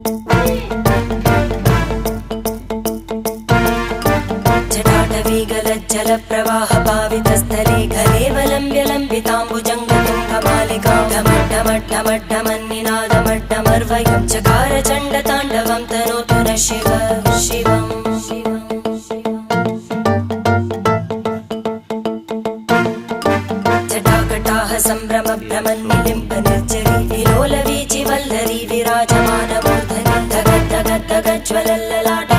जटाटवीगलज्जलप्रवाहपावितस्थले घलेवलम्ब्य लम्बिताम्बुजङ्गतुङ्गमालिकां ढमड्ढमड्ढमड्ढमन्निनादमड्ढमर्वयं चकार चण्डताण्डवं तनोतु नः शिव शिवम् जटाकटाः सम्भ्रमभ्रमन्निलिम्ब निर्जरी विलोलवीचि वल्लरी विराजमानमूर्धनि धगद्धगद्धगज्ज्वलल्ललाट